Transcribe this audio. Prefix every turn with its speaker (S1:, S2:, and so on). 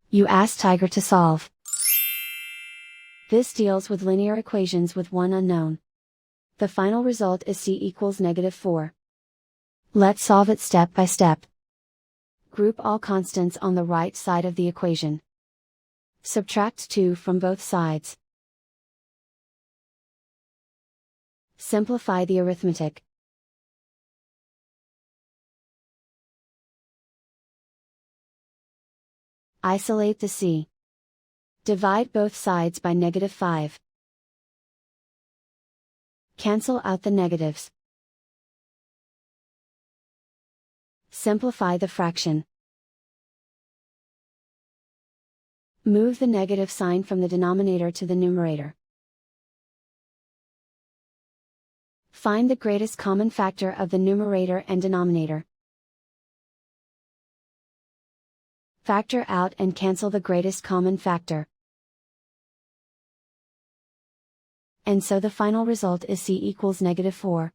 S1: You ask Tiger to solve. This deals with linear equations with one unknown. The final result is c equals -4. Let's solve it step by step. Group all constants on the right side of the equation. Subtract 2 from both sides. Simplify the arithmetic. Isolate the c. Divide both sides by -5. Cancel out the negatives. Simplify the fraction. Move the negative sign from the denominator to the numerator. Find the greatest common factor of the numerator and denominator. Factor out and cancel the greatest common factor. And so the final result is c equals -4.